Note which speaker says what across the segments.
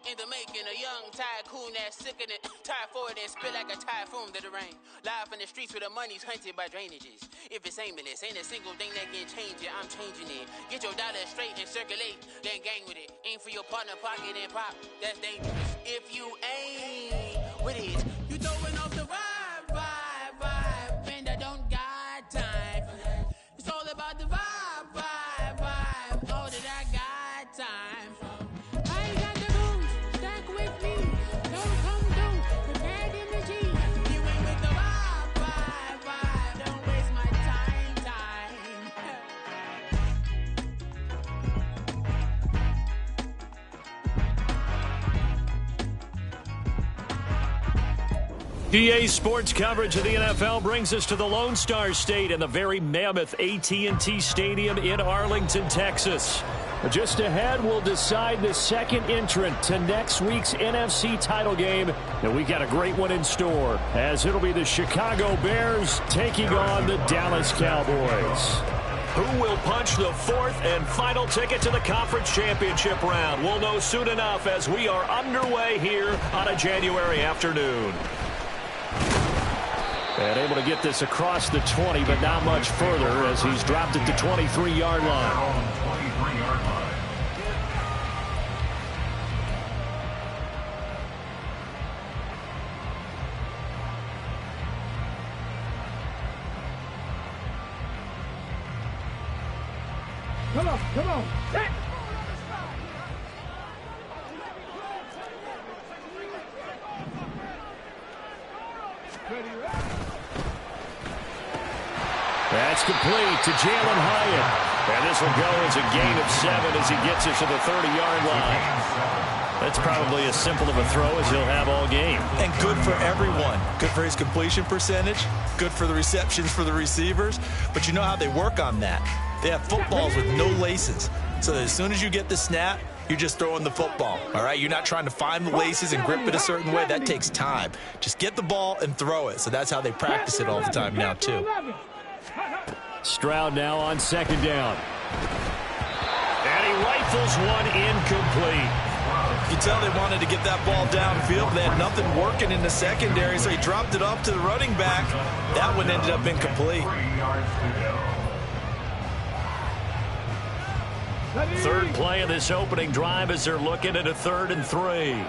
Speaker 1: In the making, a young tycoon that's sickening. Tired for it and spit like a typhoon to the rain. Live in the streets where the money's hunted by drainages. If it's aimless, ain't a single thing that can change it. I'm changing it. Get your dollar straight and circulate, then gang with it. Aim for your partner, pocket and pop. That's dangerous. If you aim with it, you throwing off the vibe. And I don't got time for that. It's all about the vibe. All that I got time for.
Speaker 2: PA Sports coverage of the NFL brings us to the Lone Star State and the very mammoth AT&T Stadium in Arlington, Texas. Just ahead, we'll decide the second entrant to next week's NFC title game. And we got a great one in store, as it'll be the Chicago Bears taking on the Dallas Cowboys. Who will punch the fourth and final ticket to the conference championship round? We'll know soon enough as we are underway here on a January afternoon. And able to get this across the 20, but not much further as he's dropped it to 23-yard line.
Speaker 3: Come on. Set.
Speaker 2: That's complete to Jalen Hyatt. And this will go as a gain of 7 as he gets it to the 30-yard line. That's probably as simple of a throw as he'll have all game.
Speaker 4: And good for everyone. Good for his completion percentage. Good for the receptions for the receivers. But you know how they work on that. They have footballs with no laces. So as soon as you get the snap, you're just throwing the football, all right? You're not trying to find the laces and grip it a certain way. That takes time. Just get the ball and throw it. So that's how they practice it all the time now, too.
Speaker 2: Stroud now on second down. And he rifles one incomplete.
Speaker 4: You can tell they wanted to get that ball downfield. They had nothing working in the secondary, so he dropped it off to the running back. That one ended up incomplete.
Speaker 2: Third play of this opening drive as they're looking at a 3rd and 3.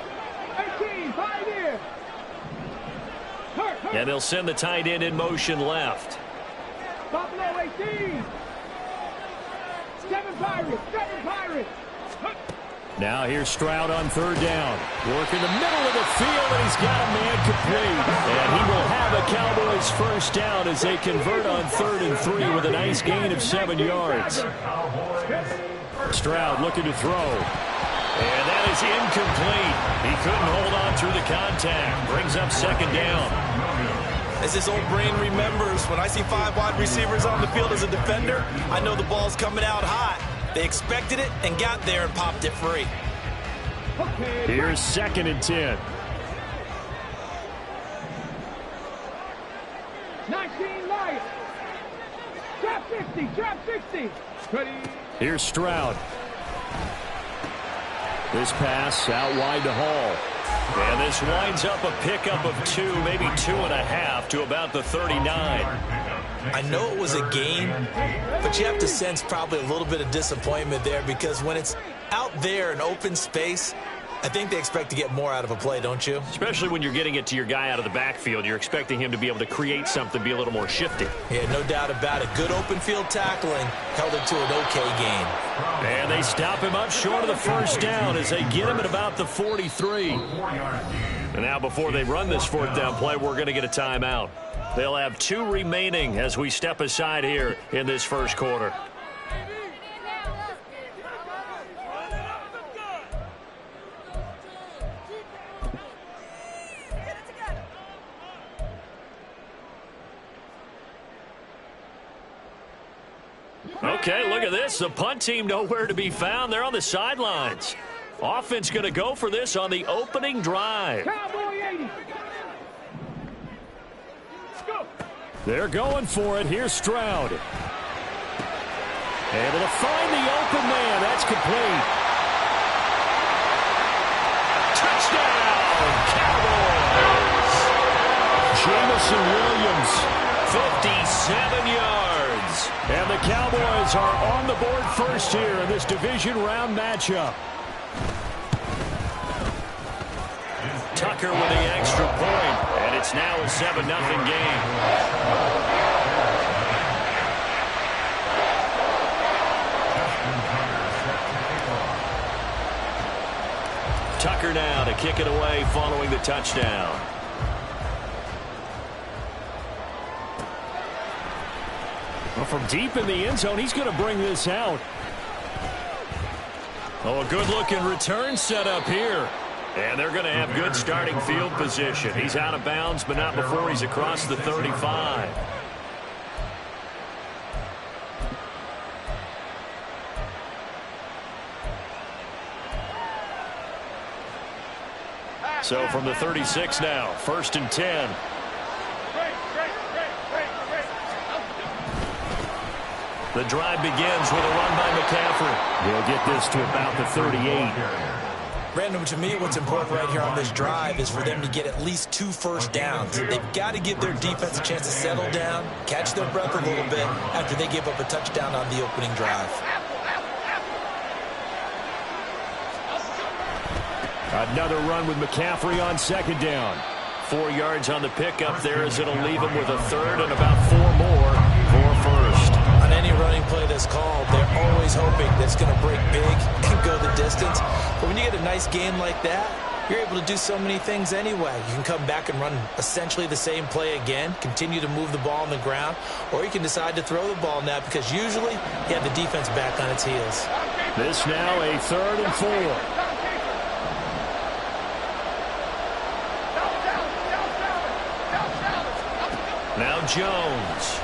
Speaker 2: And they'll send the tight end in motion left.
Speaker 3: Buffalo 18. 7 Pirates.
Speaker 2: Now here's Stroud on 3rd down. Working the middle of the field, and he's got a man complete. And he will have a Cowboys first down as they convert on 3rd and 3 with a nice gain of 7 yards. Stroud looking to throw. And that is incomplete. He couldn't hold on through the contact. Brings up 2nd down.
Speaker 4: As this old brain remembers, when I see 5 wide receivers on the field as a defender, I know the ball's coming out hot. They expected it and got there and popped it free.
Speaker 2: Here's 2nd and 10.
Speaker 3: 19 Lions. Trap 60. Ready.
Speaker 2: Here's Stroud. This pass out wide to Hall. And this winds up a pickup of 2, maybe 2.5 to about the 39.
Speaker 4: I know it was a gain, but you have to sense probably a little bit of disappointment there because when it's out there in open space, I think they expect to get more out of a play, don't you?
Speaker 2: Especially when you're getting it to your guy out of the backfield. You're expecting him to be able to create something, be a little more shifty.
Speaker 4: Yeah, no doubt about it. Good open field tackling held it to an okay gain.
Speaker 2: And they stop him up short of the first down as they get him at about the 43. And now before they run this 4th down play, we're going to get a timeout. They'll have 2 remaining as we step aside here in this first quarter. Okay, look at this. The punt team nowhere to be found. They're on the sidelines. Offense going to go for this on the opening drive.
Speaker 3: Cowboy 80. Go.
Speaker 2: They're going for it. Here's Stroud. Able to find the open man. That's complete. goes. 57 yards. And the Cowboys are on the board first here in this division round matchup. Tucker with the extra point, and it's now a 7-0 game. Tucker now to kick it away following the touchdown. Well, from deep in the end zone, he's going to bring this out. Oh, a good-looking return set up here. And they're going to have good starting field position. He's out of bounds, but not before he's across the 35. So from the 36 now, 1st and 10. The drive begins with a run by McCaffrey. He'll get this to about the 38.
Speaker 4: Brandon, to me, what's important right here on this drive is for them to get at least 2 first downs. They've got to give their defense a chance to settle down, catch their breath a little bit after they give up a touchdown on the opening drive.
Speaker 2: Another run with McCaffrey on 2nd down. 4 yards on the pickup there as it'll leave him with a 3rd and about 4 more for first.
Speaker 4: On any running play that's called, they're always hoping that it's going to break big and go the distance. But when you get a nice game like that, you're able to do so many things anyway. You can come back and run essentially the same play again, continue to move the ball on the ground, or you can decide to throw the ball now because usually you have the defense back on its heels.
Speaker 2: This now a 3rd and 4. Now Jones.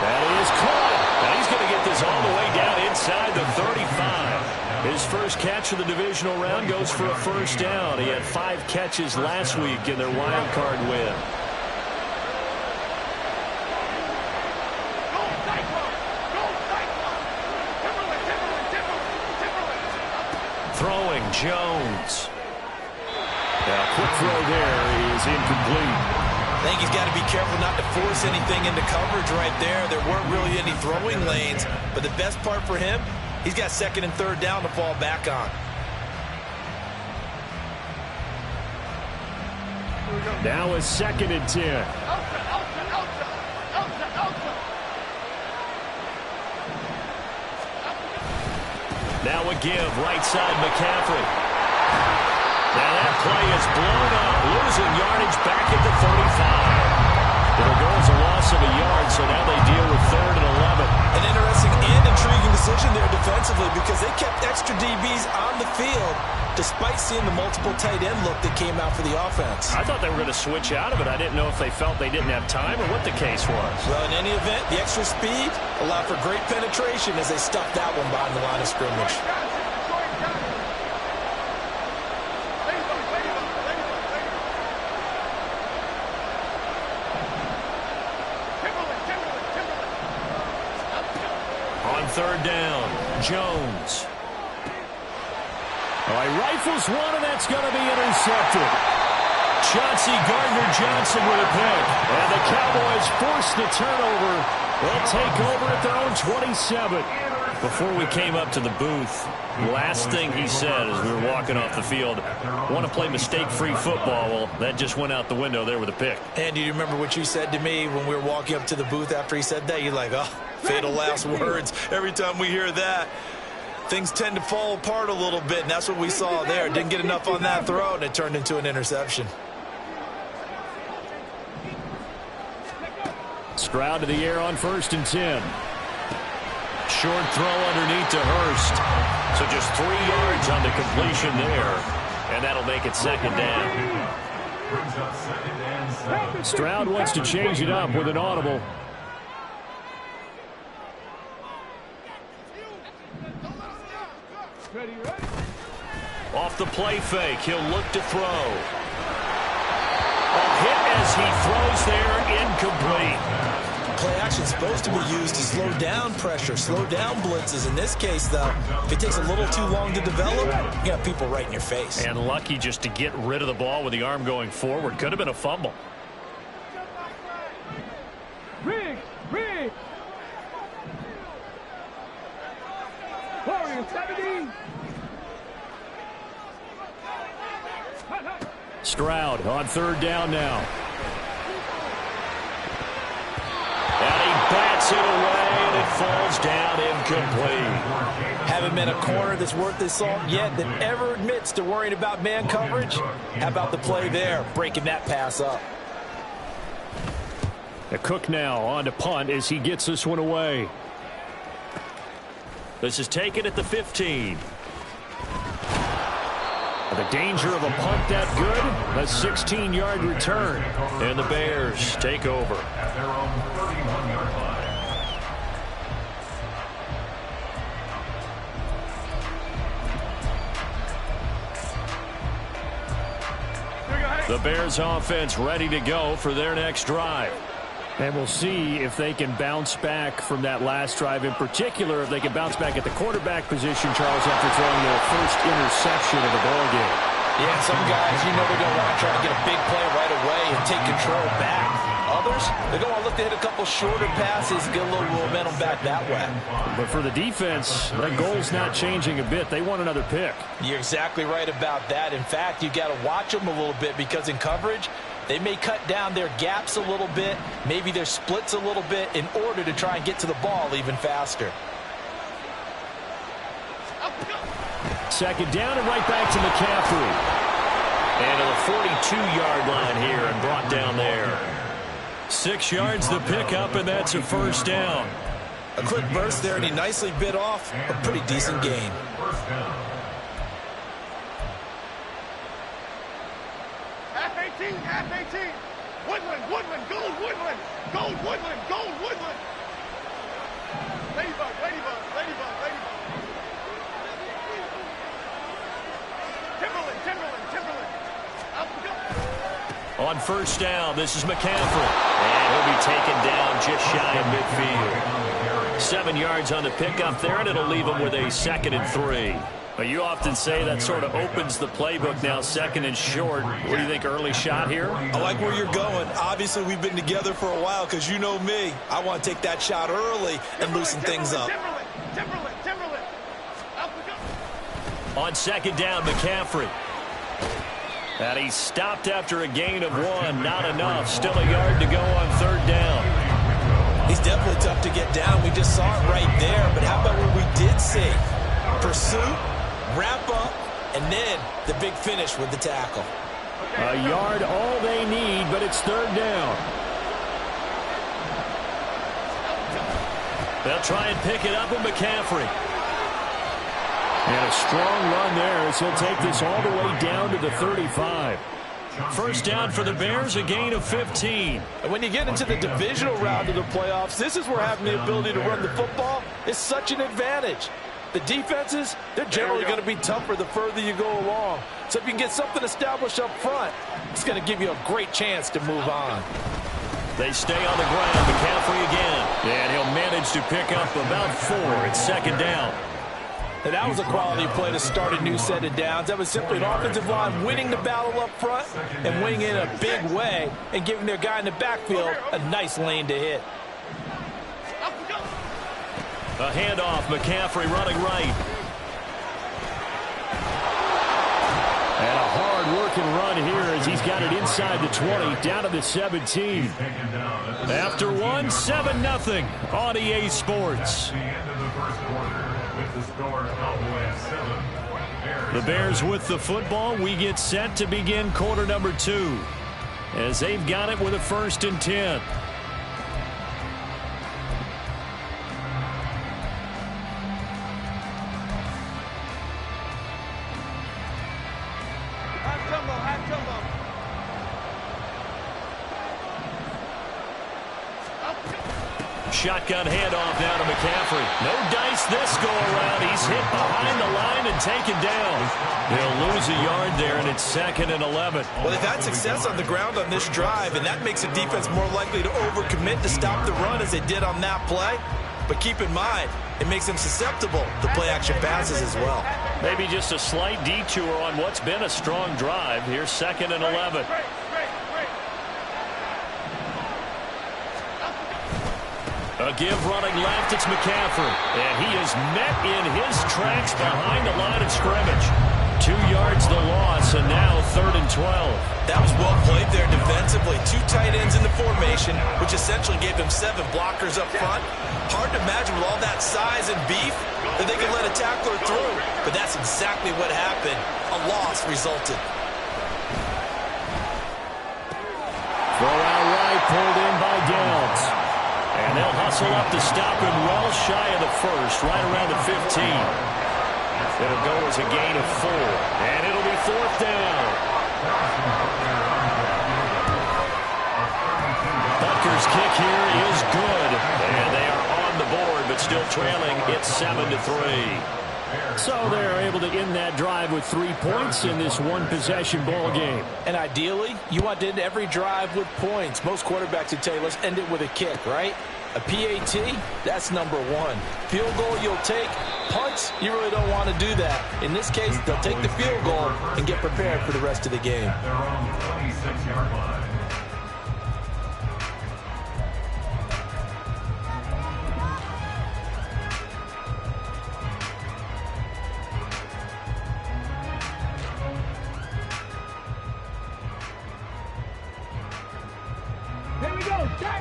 Speaker 2: That is caught. Now he's going to get this all the way down inside the 35. His first catch of the divisional round goes for a first down. He had 5 catches last week in their wild card win. Throwing Jones. Now quick throw there is incomplete.
Speaker 4: I think he's got to be careful not to force anything into coverage right there. There weren't really any throwing lanes, but the best part for him, he's got 2nd and 3rd down to fall back on.
Speaker 2: Now a 2nd and 10. Now a give, right side McCaffrey. Now that play is blown up, losing yardage back at the 35. It'll go as a loss of a yard, so now they deal with 3rd and 11.
Speaker 4: An interesting and intriguing decision there defensively because they kept extra DBs on the field despite seeing the multiple tight end look that came out for the offense.
Speaker 2: I thought they were going to switch out of it. I didn't know if they felt they didn't have time or what the case was.
Speaker 4: Well, in any event, the extra speed allowed for great penetration as they stuffed that one behind the line of scrimmage.
Speaker 2: On 3rd down, Jones. All right, rifles one, and that's going to be intercepted. Chauncey Gardner-Johnson with a pick. And the Cowboys force the turnover. They'll take over at their own 27. Before we came up to the booth, last thing he said as we were walking off the field, want to play mistake-free football. Well, that just went out the window there with a pick.
Speaker 4: And do you remember what you said to me when we were walking up to the booth after he said that? You're like, oh, fatal last words. Every time we hear that, things tend to fall apart a little bit, and that's what we saw there. Didn't get enough on that throw, and it turned into an interception.
Speaker 2: Stroud to the air on 1st and 10. Short throw underneath to Hurst. So just 3 yards on the completion there. And that'll make it 2nd down. Stroud wants to change it up with an audible. Off the play fake, he'll look to throw. A hit as he throws there, incomplete.
Speaker 4: Play action is supposed to be used to slow down pressure, slow down blitzes. In this case, though, if it takes a little too long to develop, you got people right in your face.
Speaker 2: And lucky just to get rid of the ball with the arm going forward. Could have been a fumble. Stroud on third down now. And he bats it away, and it falls down incomplete.
Speaker 4: Haven't been a corner that's worth his salt yet that ever admits to worrying about man coverage. How about the play there, breaking that pass up?
Speaker 2: The Cook now on to punt as he gets this one away. This is taken at the 15. The danger of a punt that good, a 16-yard return. And the Bears take over. The Bears offense ready to go for their next drive. And we'll see if they can bounce back from that last drive. In particular, if they can bounce back at the quarterback position, Charles, after throwing their first interception of the ballgame.
Speaker 4: Yeah, some guys, you know, they're going to want to try to get a big play right away and take control back. Others, they're going to want to look to hit a couple shorter passes, get a little momentum back that way.
Speaker 2: But for the defense, that goal's not changing a bit. They want another pick.
Speaker 4: You're exactly right about that. In fact, you got to watch them a little bit because in coverage, they may cut down their gaps a little bit, maybe their splits a little bit in order to try and get to the ball even faster.
Speaker 2: Second down and right back to McCaffrey. And to the 42-yard line here and brought down there. 6 yards the pickup, and that's a first down.
Speaker 4: A quick burst there, and he nicely bit off a pretty decent gain.
Speaker 3: Half 18, half 18. Woodland, Woodland, gold Woodland. Gold Woodland, gold Woodland. Ladybug, ladybug, ladybug, ladybug. Timberland, Timberland, Timberland. Up we go.
Speaker 2: On first down, this is McCaffrey. And he'll be taken down just shy of midfield. 7 yards on the pickup there, and it'll leave him with a 2nd and 3. But you often say that sort of opens the playbook now, 2nd and short. What do you think, early shot here?
Speaker 4: I like where you're going. Obviously, we've been together for a while because you know me. I want to take that shot early and loosen things up.
Speaker 3: Timberland, Timberland, Timberland. Up we go.
Speaker 2: On second down, McCaffrey. And he stopped after a gain of 1. Not enough. Still a yard to go on third down.
Speaker 4: He's definitely tough to get down. We just saw it right there. But how about what we did see? Pursuit, wrap up, and then the big finish with the tackle.
Speaker 2: A yard all they need, but it's third down. They'll try and pick it up with McCaffrey. And a strong run there as he'll take this all the way down to the 35. First down for the Bears, a gain of 15.
Speaker 4: And when you get into the divisional round of the playoffs, this is where having the ability to run the football is such an advantage. The defenses, they're generally going to be tougher the further you go along. So if you can get something established up front, it's going to give you a great chance to move on.
Speaker 2: They stay on the ground. McCaffrey again. And he'll manage to pick up about 4. It's second down.
Speaker 4: And that was a quality play to start a new set of downs. That was simply an offensive line winning the battle up front and winning in a big way and giving their guy in the backfield a nice lane to hit.
Speaker 2: A handoff, McCaffrey running right. And a hard-working run here as he's got it inside the 20, down to the 17. After 1, 7-0 on EA Sports. The Bears with the football. We get set to begin quarter number 2 as they've got it with a 1st and 10. Shotgun handoff down to McCaffrey. No dice this go-around. He's hit behind the line and taken down. They'll lose a yard there, and it's 2nd and 11.
Speaker 4: Well, they've had success on the ground on this drive, and that makes a defense more likely to overcommit to stop the run as they did on that play. But keep in mind, it makes them susceptible to play-action passes as well.
Speaker 2: Maybe just a slight detour on what's been a strong drive. Here's 2nd and 11. A give running left, it's McCaffrey. And he is met in his tracks behind the line of scrimmage. 2 yards the loss, and now 3rd and 12.
Speaker 4: That was well played there defensively. 2 tight ends in the formation, which essentially gave them 7 blockers up front. Hard to imagine with all that size and beef that they could let a tackler through. But that's exactly what happened. A loss resulted.
Speaker 2: Throw out right, pulled in by Downs. And they'll hustle up to stop him well shy of the first, right around the 15. It'll go as a gain of 4. And it'll be 4th down. Butker's kick here is good. And they are on the board, but still trailing. It's 7-3. So they're able to end that drive with 3 points in this one-possession ball game.
Speaker 4: And ideally, you want to end every drive with points. Most quarterbacks would tell you, let's end it with a kick, right? A PAT, that's number 1. Field goal you'll take. Punts, you really don't want to do that. In this case, they'll take the field goal and get prepared for the rest of the game.
Speaker 5: They're on the 26-yard line.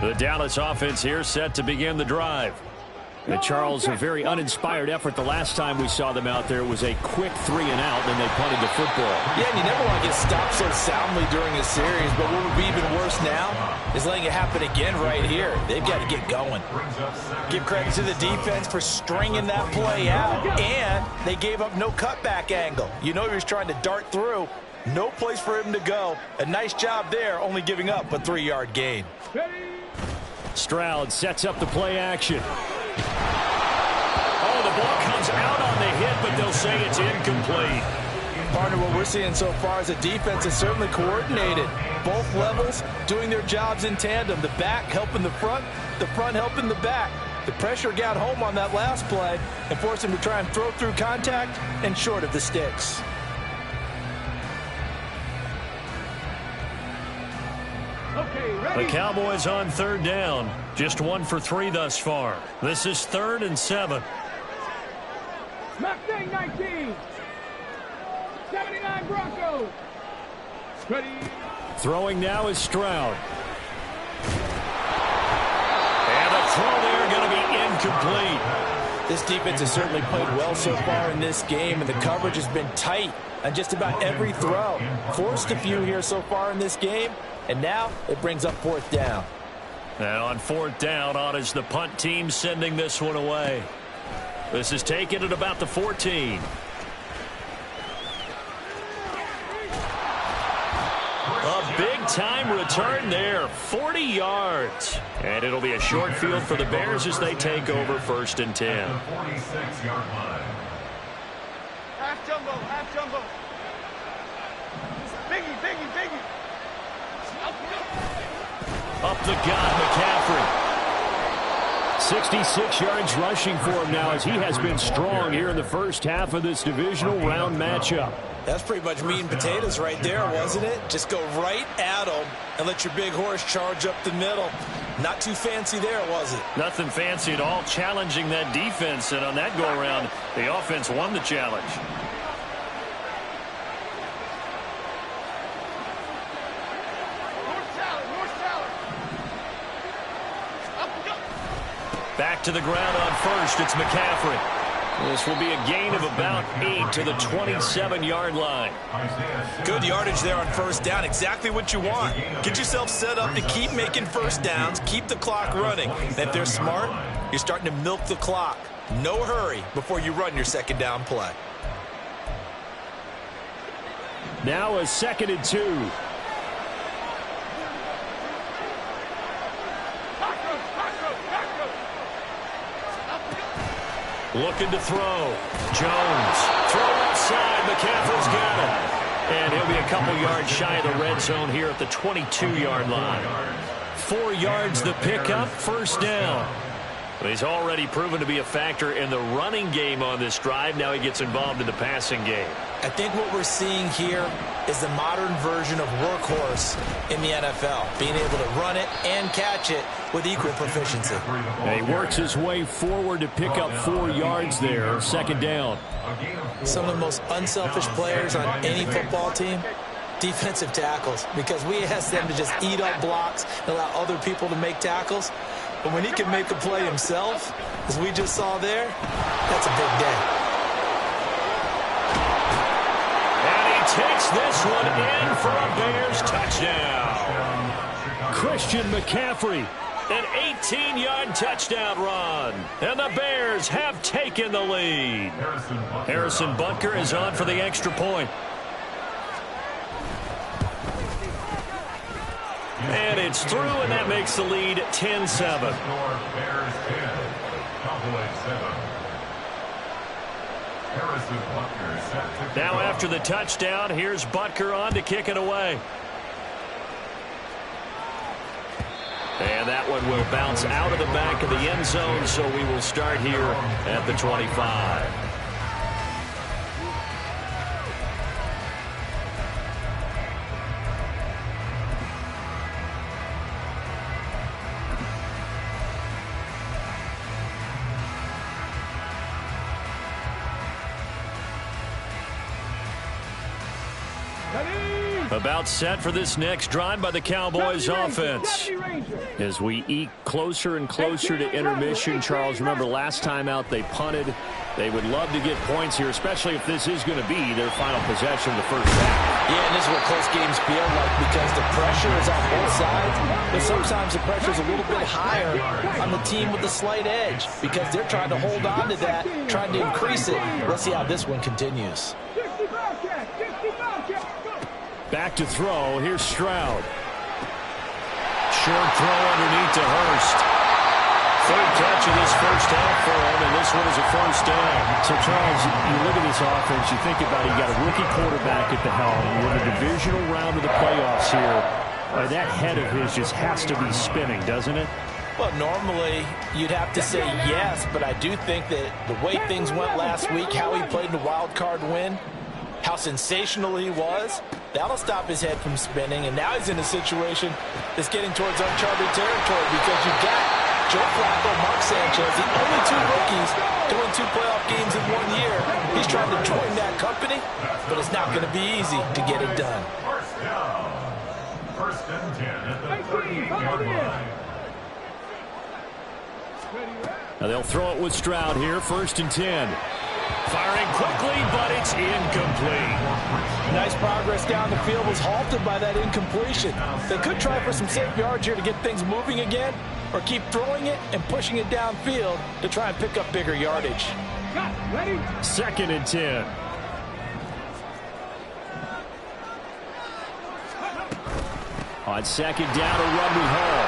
Speaker 2: The Dallas offense here set to begin the drive. And Charles, a very uninspired effort the last time we saw them out there. It was a quick 3 and out, and they punted the football.
Speaker 4: Yeah, and you never want to get stopped so soundly during a series, but what would be even worse now is letting it happen again right here. They've got to get going. Give credit to the defense for stringing that play out, and they gave up no cutback angle. You know he was trying to dart through. No place for him to go. A nice job there, only giving up a 3-yard gain.
Speaker 2: Stroud sets up the play action. Oh, the ball comes out on the hit, but they'll say it's incomplete.
Speaker 4: Partner, what we're seeing so far is a defense is certainly coordinated. Both levels doing their jobs in tandem. The back helping the front helping the back. The pressure got home on that last play and forced him to try and throw through contact and short of the sticks.
Speaker 2: The Cowboys on 3rd down. Just 1 for 3 thus far. This is 3rd and 7.
Speaker 3: Mustang 19. 79 Broncos. Ready.
Speaker 2: Throwing now is Stroud. And the throw there going to be incomplete.
Speaker 4: This defense has certainly played well so far in this game, and the coverage has been tight on just about every throw. Forced a few here so far in this game, and now it brings up 4th down.
Speaker 2: And on 4th down, on is the punt team sending this one away. This is taken at about the 14. A big-time return there, 40 yards. And it'll be a short field for the Bears as they take over 1st and 10.
Speaker 3: Half jumbo, half jumbo. Biggie, biggie, biggie.
Speaker 2: Up the gut, McCaffrey. 66 yards rushing for him now as he has been strong here in the first half of this divisional round matchup.
Speaker 4: That's pretty much meat and potatoes right there, wasn't it? Just go right at them and let your big horse charge up the middle. Not too fancy there, was it?
Speaker 2: Nothing fancy at all, challenging that defense, and on that go-around, the offense won the challenge. Back to the ground on 1st, it's McCaffrey. This will be a gain of about 8 to the 27-yard line.
Speaker 4: Good yardage there on 1st down, exactly what you want. Get yourself set up to keep making 1st downs, keep the clock running. And if they're smart, you're starting to milk the clock. No hurry before you run your 2nd down play.
Speaker 2: Now a 2nd and 2. Looking to throw. Jones. Throw outside. McCaffrey's got it. And he'll be a couple yards shy of the red zone here at the 22-yard line. 4 yards the pickup. 1st down. He's already proven to be a factor in the running game on this drive. Now he gets involved in the passing game.
Speaker 4: I think what we're seeing here is the modern version of workhorse in the NFL, being able to run it and catch it with equal proficiency.
Speaker 2: And he works his way forward to pick up 4 yards there, second down.
Speaker 4: Some of the most unselfish players on any football team, defensive tackles, because we ask them to just eat up blocks and allow other people to make tackles. But when he can make a play himself, as we just saw there, that's a big day.
Speaker 2: And he takes this one in for a Bears touchdown. Christian McCaffrey, an 18-yard touchdown run. And the Bears have taken the lead. Harrison Butker is on for the extra point. And it's through, and that makes the lead 10-7. Now after the touchdown, here's Butker on to kick it away. And that one will bounce out of the back of the end zone, so we will start here at the 25. About set for this next drive by the Cowboys offense. As we eke closer and closer to intermission, Charles, remember last time out they punted. They would love to get points here, especially if this is going to be their final possession of the first half.
Speaker 4: Yeah, and this is what close games feel like because the pressure is on both sides, but sometimes the pressure is a little bit higher on the team with the slight edge because they're trying to hold on to that, trying to increase it. Let's see how this one continues.
Speaker 2: Back to throw. Here's Stroud. Short throw underneath to Hurst. Third catch of this first half for him, and this one is a first down.
Speaker 6: So, Charles, you look at this offense, you think about it, you got a rookie quarterback at the helm. We're in a divisional round of the playoffs here. That head of his just has to be spinning, doesn't it?
Speaker 4: Well, normally you'd have to say yes, but I do think that the way things went last week, how he played in the wild card win, how sensational he was, that'll stop his head from spinning, and now he's in a situation that's getting towards uncharted territory because you've got Joe Flacco, Mark Sanchez, the only 2 rookies doing 2 playoff games in 1 year. He's trying to join that company, but it's not going to be easy to get it done.
Speaker 5: First down. First and 10 at the 30-yard line.
Speaker 2: Now they'll throw it with Stroud here, first and 10. Firing quickly, but it's incomplete.
Speaker 4: Nice progress down the field was halted by that incompletion. They could try for some safe yards here to get things moving again, or keep throwing it and pushing it downfield to try and pick up bigger yardage.
Speaker 2: Second and 10. On second down, a run with Hall.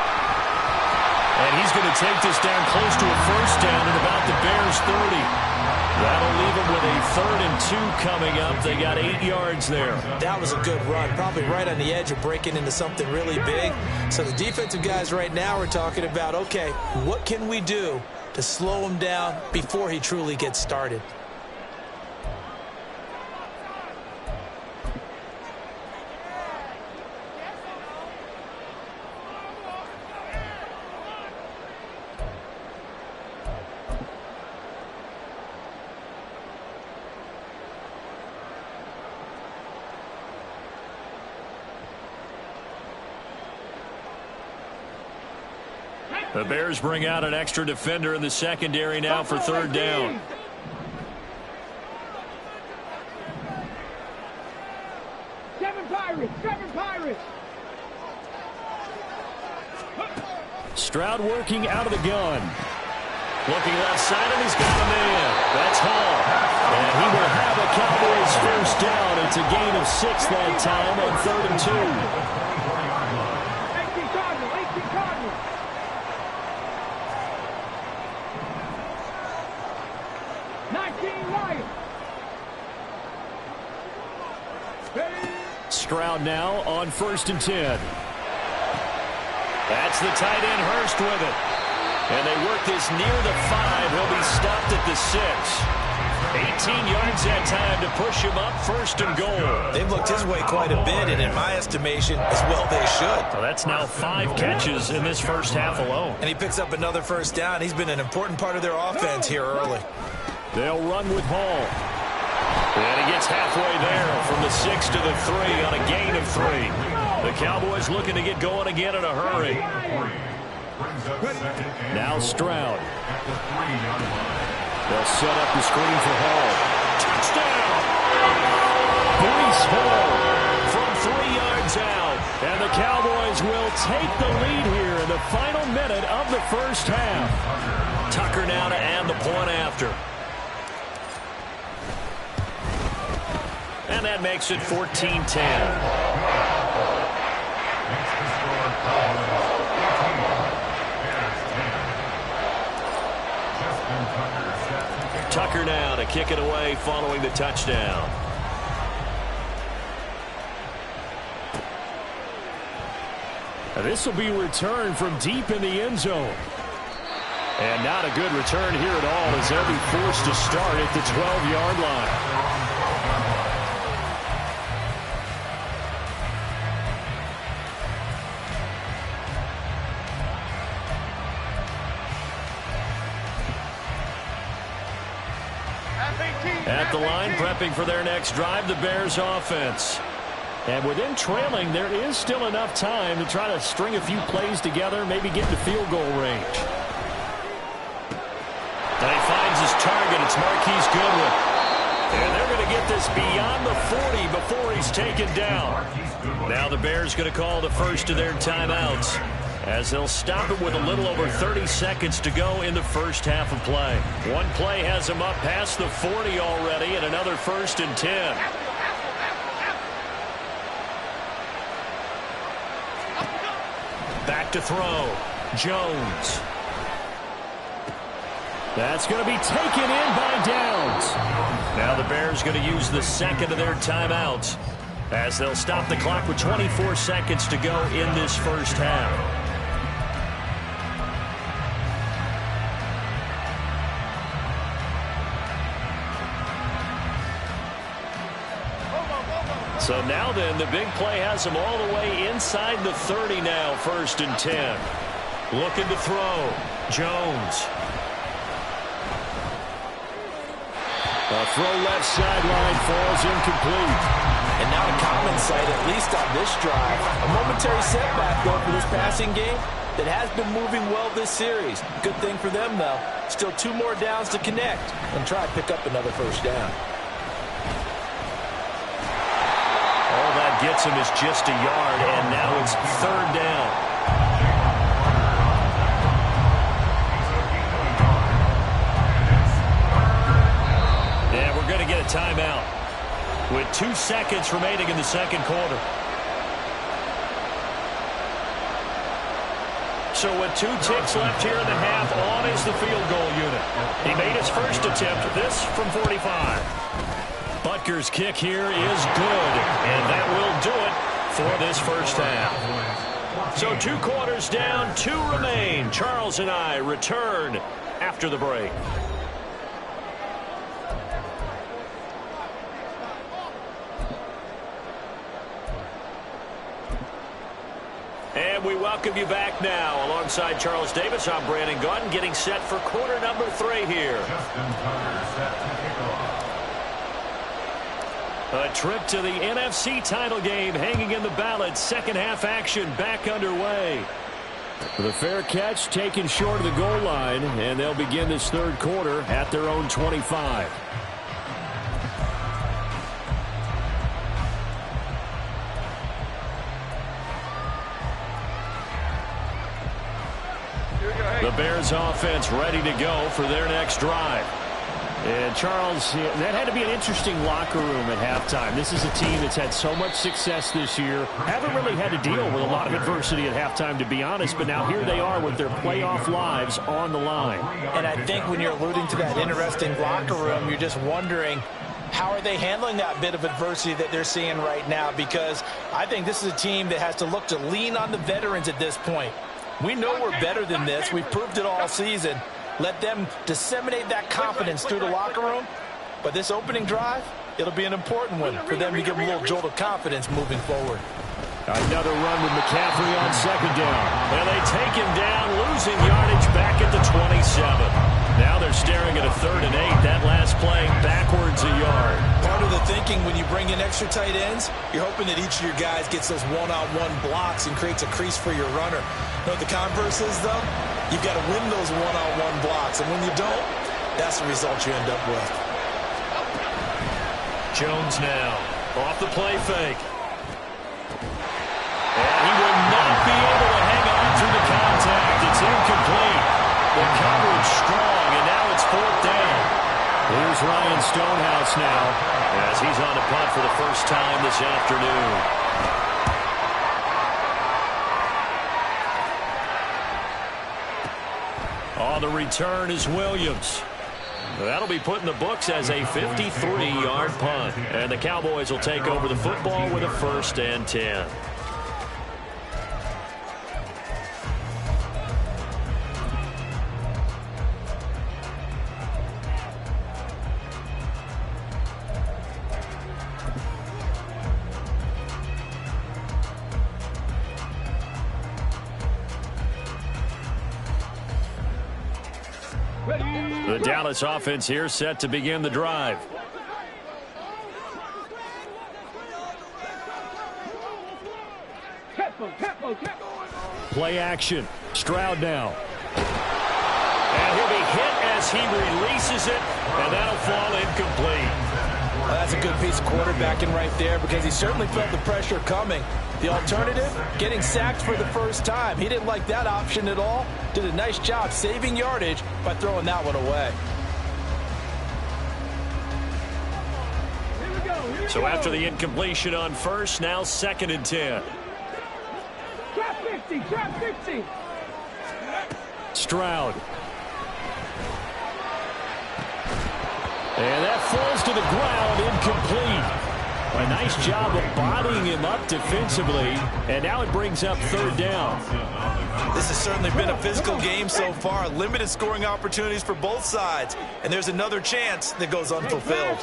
Speaker 2: And he's going to take this down close to a first down at about the Bears' 30. That'll leave them with a 3rd and 2 coming up. They got 8 yards there.
Speaker 4: That was a good run, probably right on the edge of breaking into something really big. So the defensive guys right now are talking about, okay, what can we do to slow him down before he truly gets started?
Speaker 2: The Bears bring out an extra defender in the secondary now for third down.
Speaker 3: Seven Pirates!
Speaker 2: Stroud working out of the gun. Looking left side, and he's got a man. That's Hall. And he will have a Cowboys first down. It's a gain of 6 that time on 3rd and 2.
Speaker 3: 18 Cardinals. 19 Lions.
Speaker 2: Stroud now on 1st and 10. That's the tight end Hurst with it. And they work this near the 5. He'll be stopped at the 6. 18 yards that time to push him up, 1st and goal.
Speaker 4: They've looked his way quite a bit, and in my estimation, as well they should.
Speaker 2: So that's now 5 catches in this first half alone.
Speaker 4: And he picks up another 1st down. He's been an important part of their offense here early.
Speaker 2: They'll run with Hall. And he gets halfway there from the 6 to the 3 on a gain of 3. The Cowboys looking to get going again in a hurry. Now Stroud. They'll set up the screen for Hall. Touchdown! Breece Hall from 3 yards out. And the Cowboys will take the lead here in the final minute of the first half. Tucker now to add the point after. And that makes it 14-10. Tucker now to kick it away following the touchdown. This will be returned from deep in the end zone. And not a good return here at all as they'll be forced to start at the 12-yard line. At the line, prepping for their next drive, the Bears offense. And with them trailing, there is still enough time to try to string a few plays together, maybe get to field goal range. And he finds his target. It's Marquise Goodwin. And they're going to get this beyond the 40 before he's taken down. Now the Bears going to call the first of their timeouts, as they'll stop it with a little over 30 seconds to go in the first half of play. One play has them up past the 40 already, and another 1st and 10. Back to throw. Jones. That's going to be taken in by Downs. Now the Bears going to use the second of their timeouts, as they'll stop the clock with 24 seconds to go in this first half. So now then, the big play has them all the way inside the 30 now, 1st and 10. Looking to throw. Jones. A throw left sideline falls incomplete.
Speaker 4: And now a common sight, at least on this drive. A momentary setback, though, for this passing game that has been moving well this series. Good thing for them, though. Still 2 more downs to connect and try to pick up another 1st down.
Speaker 2: Gets him is just a yard, and now it's 3rd down. And we're going to get a timeout with 2 seconds remaining in the second quarter. So with 2 ticks left here in the half, on is the field goal unit. He made his first attempt, this from 45. Butker's kick here is good, and that will do it for this first half. So 2 quarters down, 2 remain. Charles and I return after the break. And we welcome you back now. Alongside Charles Davis, I'm Brandon Gunn, getting set for quarter number 3 here. A trip to the NFC title game hanging in the balance. Second half action back underway. The fair catch taken short of the goal line, and they'll begin this 3rd quarter at their own 25. The Bears offense ready to go for their next drive. And Charles, that had to be an interesting locker room at halftime. This is a team that's had so much success this year. Haven't really had to deal with a lot of adversity at halftime, to be honest. But now here they are with their playoff lives on the line.
Speaker 4: And I think when you're alluding to that interesting locker room, you're just wondering, how are they handling that bit of adversity that they're seeing right now? Because I think this is a team that has to look to lean on the veterans at this point. We know we're better than this. We've proved it all season. Let them disseminate that confidence through the locker room. But this opening drive, it'll be an important one for them to give them a little jolt of confidence moving forward.
Speaker 2: Another run with McCaffrey on second down. And they take him down, losing yardage back at the 27. Now they're staring at a 3rd and 8. That last play backwards a yard.
Speaker 4: Part of the thinking when you bring in extra tight ends, you're hoping that each of your guys gets those one-on-one blocks and creates a crease for your runner. You know what the converse is, though? You've got to win those one-on-one blocks. And when you don't, that's the result you end up with.
Speaker 2: Jones now off the play fake. And he will not be able to hang on through the contact. It's incomplete. The coverage strong, and now it's 4th down. Here's Ryan Stonehouse now as he's on the punt for the first time this afternoon. On the return is Williams. That'll be put in the books as a 53-yard punt. And the Cowboys will take over the football with a 1st and 10. The Dallas offense here set to begin the drive. Play action. Stroud now. And he'll be hit as he releases it, and that'll fall incomplete.
Speaker 4: Well, that's a good piece of quarterbacking right there because he certainly felt the pressure coming. The alternative, getting sacked for the first time. He didn't like that option at all. Did a nice job saving yardage by throwing that one away.
Speaker 2: So after the incompletion on first, now 2nd and 10.
Speaker 3: Trap 50, trap 50.
Speaker 2: Stroud. And that falls to the ground, incomplete. A nice job of bodying him up defensively, and now it brings up 3rd down.
Speaker 4: This has certainly been a physical game so far. Limited scoring opportunities for both sides, and there's another chance that goes unfulfilled.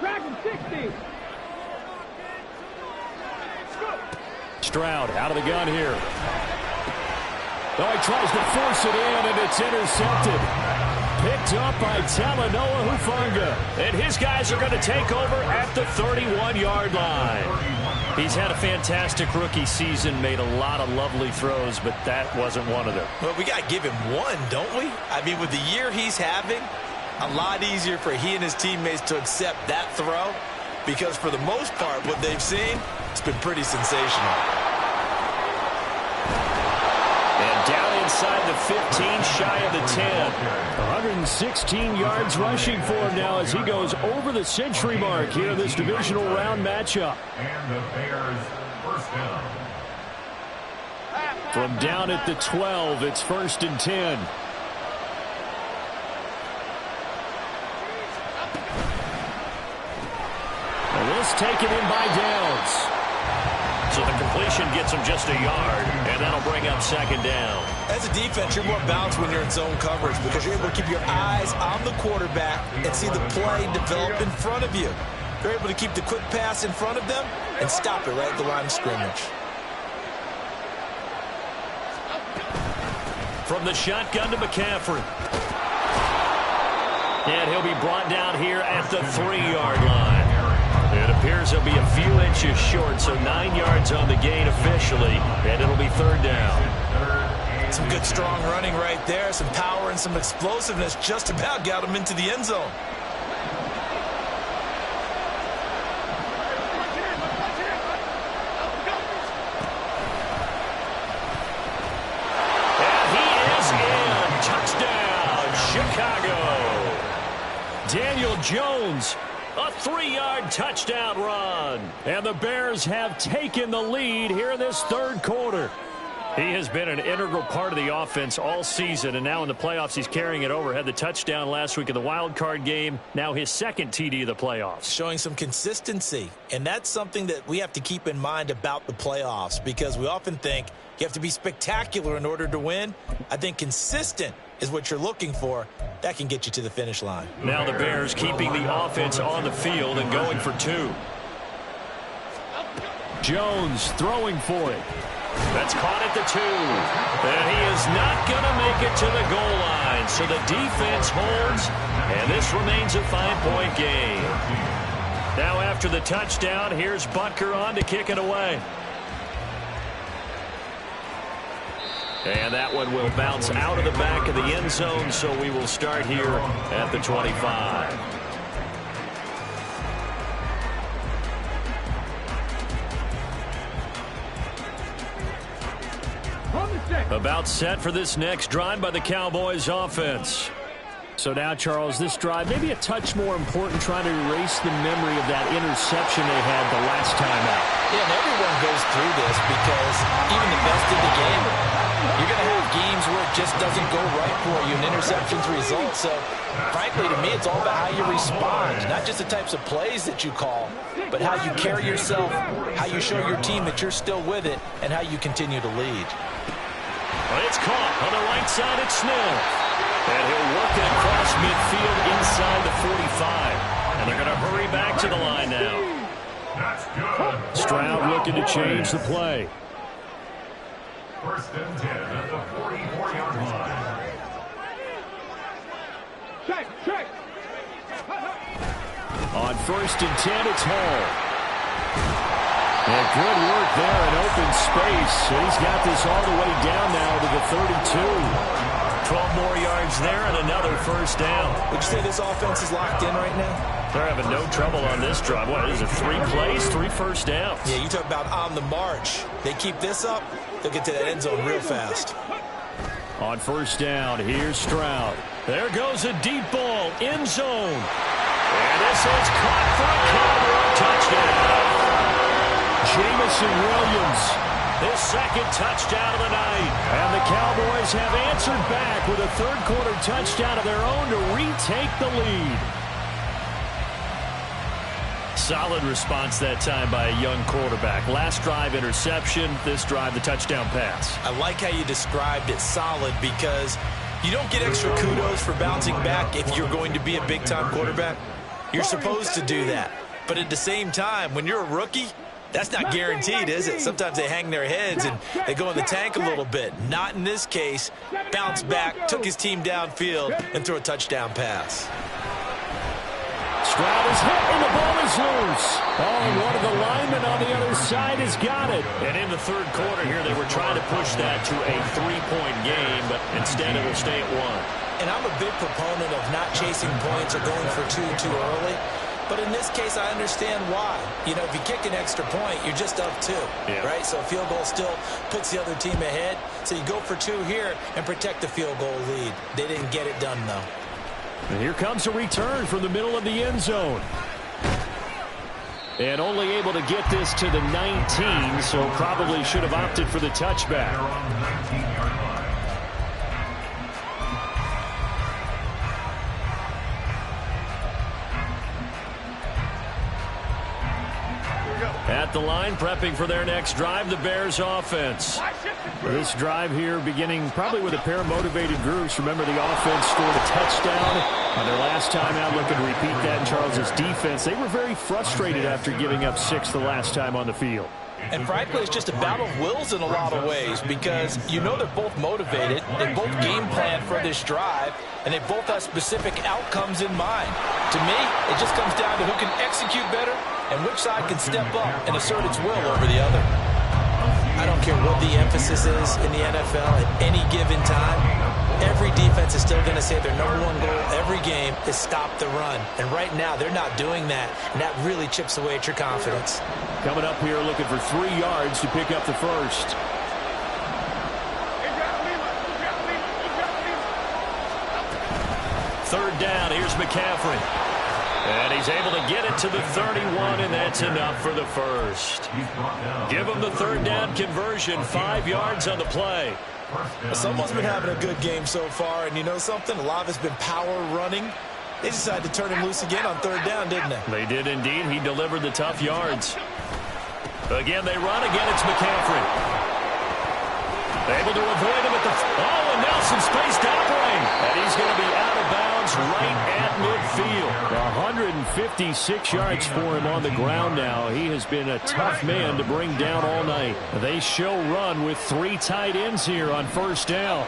Speaker 3: Dragon 60.
Speaker 2: Stroud out of the gun here. Oh, he tries to force it in, and it's intercepted. Picked up by Talanoa Hufanga. And his guys are going to take over at the 31-yard line. He's had a fantastic rookie season, made a lot of lovely throws, but that wasn't one of them.
Speaker 4: Well, we got to give him one, don't we? I mean, with the year he's having, a lot easier for he and his teammates to accept that throw because for the most part, what they've seen, it's been pretty sensational.
Speaker 2: And down inside the 15, shy of the 10. 116 yards rushing for him now as he goes over the century mark here in this divisional round matchup.
Speaker 5: And the Bears first down.
Speaker 2: From down at the 12, it's 1st and 10. And this taken in by Downs. So the completion gets him just a yard, and that'll bring up 2nd down.
Speaker 4: As a defense, you're more balanced when you're in zone coverage because you're able to keep your eyes on the quarterback and see the play develop in front of you. You're able to keep the quick pass in front of them and stop it right at the line of scrimmage.
Speaker 2: From the shotgun to McCaffrey. And he'll be brought down here at the 3-yard line. It appears he'll be a few inches short, so 9 yards on the gain officially, and it'll be 3rd down.
Speaker 4: Some good strong running right there, some power and some explosiveness just about got him into the end zone.
Speaker 2: And he is in. Touchdown, Chicago. Daniel Jones. A 3-yard touchdown run. And the Bears have taken the lead here in this 3rd quarter. He has been an integral part of the offense all season, and now in the playoffs he's carrying it over. Had the touchdown last week in the wild card game. Now his second TD of the playoffs.
Speaker 4: Showing some consistency, and that's something that we have to keep in mind about the playoffs, because we often think you have to be spectacular in order to win. I think consistent is what you're looking for. That can get you to the finish line.
Speaker 2: Now the Bears keeping the offense on the field and going for 2. Jones throwing for it. That's caught at the 2. And he is not going to make it to the goal line. So the defense holds, and this remains a 5-point game. Now after the touchdown, here's Butker on to kick it away. And that one will bounce out of the back of the end zone, so we will start here at the 25. About set for this next drive by the Cowboys offense. So now, Charles, this drive maybe a touch more important, trying to erase the memory of that interception they had the last time out.
Speaker 4: Yeah, and everyone goes through this, because even the best in the game, you're going to have games where it just doesn't go right for you, and interceptions result. So, frankly, to me, it's all about how you respond, not just the types of plays that you call, but how you carry yourself, how you show your team that you're still with it, and how you continue to lead.
Speaker 2: Well, it's caught on the right side at Snell. And he'll work it across midfield inside the 45. And they're going to hurry back to the line now.
Speaker 5: That's good.
Speaker 2: Stroud looking to change the play.
Speaker 5: First and 10 at the 44-yard line.
Speaker 3: Check.
Speaker 2: On first and 10, it's Hall. And good work there in open space. He's got this all the way down now to the 32. 12 more yards there and another first down.
Speaker 4: Would you say this offense is locked in right now?
Speaker 2: They're having no trouble on this drive. What is it, 3 plays, 3 first downs?
Speaker 4: Yeah, you talk about on the march. They keep this up, they'll get to that end zone real fast.
Speaker 2: On first down, here's Stroud. There goes a deep ball, end zone. And this is caught for a Cowboy touchdown. Jamison Williams, his second touchdown of the night. And the Cowboys have answered back with a third-quarter touchdown of their own to retake the lead. Solid response that time by a young quarterback. Last drive, interception. This drive, the touchdown pass.
Speaker 4: I like how you described it, solid, because you don't get extra kudos for bouncing back if you're going to be a big-time quarterback. You're supposed to do that. But at the same time, when you're a rookie, that's not guaranteed, is it? Sometimes they hang their heads and they go in the tank a little bit. Not in this case. Bounced back, took his team downfield, and threw a touchdown pass.
Speaker 2: Stroud is hit, and the ball is loose. Oh, and one of the linemen on the other side has got it. And in the third quarter here, they were trying to push that to a 3-point game, but instead it will stay at 1.
Speaker 4: And I'm a big proponent of not chasing points or going for 2 too early. But in this case, I understand why. You know, if you kick an extra point, you're just up 2, right? So a field goal still puts the other team ahead. So you go for 2 here and protect the field goal lead. They didn't get it done, though.
Speaker 2: And here comes a return from the middle of the end zone. And only able to get this to the 19, so probably should have opted for the touchback. At the line, prepping for their next drive, the Bears offense. This drive here beginning probably with a pair of motivated groups. Remember, the offense scored a touchdown on their last time out, looking to repeat that in Charles's defense. They were very frustrated after giving up 6 the last time on the field.
Speaker 4: And frankly, it's just a battle of wills in a lot of ways, because you know they're both motivated, they both game plan for this drive, and they both have specific outcomes in mind. To me, it just comes down to who can execute better and which side can step up and assert its will over the other. I don't care what the emphasis is in the NFL at any given time. Every defense is still going to say their number 1 goal every game is stop the run. And right now, they're not doing that, and that really chips away at your confidence.
Speaker 2: Coming up here looking for 3 yards to pick up the first. Third down, here's McCaffrey. And he's able to get it to the 31, and that's enough for the first. Give him the third down conversion, 5 yards on the play.
Speaker 4: Someone's been having a good game so far, and you know something? A lot of it's been power running. They decided to turn him loose again on third down, didn't they?
Speaker 2: They did indeed. He delivered the tough yards. Again, they run. Again, it's McCaffrey. Able to avoid him at the... Oh, and Nelson spaced operate. And he's going to be out of bounds right at midfield. 156 yards for him on the ground now. He has been a tough man to bring down all night. They show run with 3 tight ends here on first down.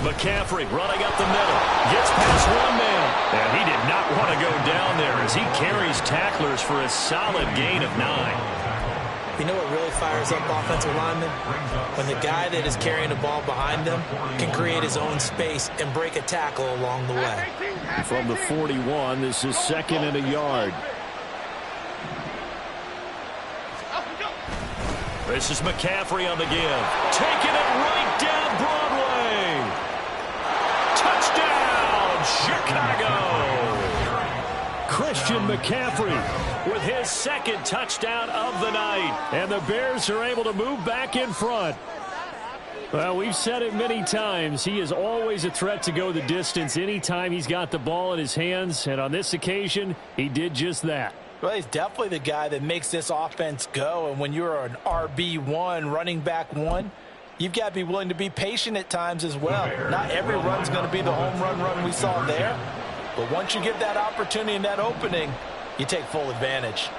Speaker 2: McCaffrey running up the middle. Gets past one man. And he did not want to go down there as he carries tacklers for a solid gain of 9.
Speaker 7: You know what really fires up offensive linemen? When the guy that is carrying the ball behind them can create his own space and break a tackle along the way.
Speaker 2: From the 41, this is 2nd and a yard. This is McCaffrey on the give. Taking it right down Broadway. Touchdown, Chicago. Christian McCaffrey with his 2nd touchdown of the night. And the Bears are able to move back in front. Well, we've said it many times. He is always a threat to go the distance anytime he's got the ball in his hands. And on this occasion, he did just that.
Speaker 7: Well, he's definitely the guy that makes this offense go. And when you're an RB1, running back 1, you've got to be willing to be patient at times as well. Not every run's going to be the home run we saw there. But once you get that opportunity and that opening, you take full advantage.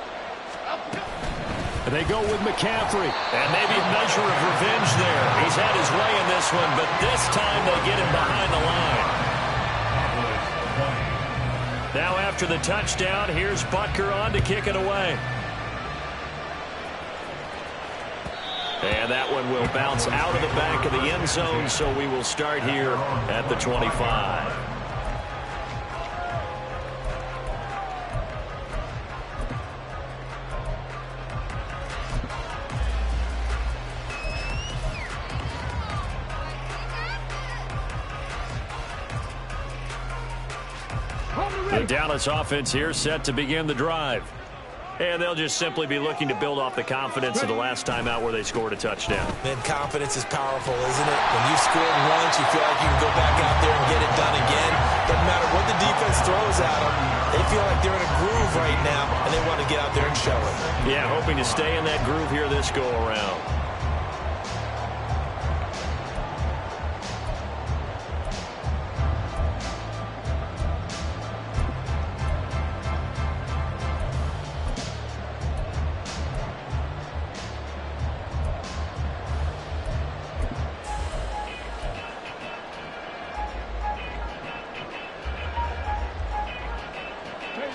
Speaker 2: They go with McCaffrey. And maybe a measure of revenge there. He's had his way in this one, but this time they get him behind the line. Now after the touchdown, here's Butker on to kick it away. And that one will bounce out of the back of the end zone, so we will start here at the 25. The Dallas offense here set to begin the drive. And they'll just simply be looking to build off the confidence of the last time out where they scored a touchdown.
Speaker 7: And confidence is powerful, isn't it? When you've scored once, you feel like you can go back out there and get it done again. Doesn't matter what the defense throws at them. They feel like they're in a groove right now, and they want to get out there and show it.
Speaker 2: Yeah, hoping to stay in that groove here this go-around.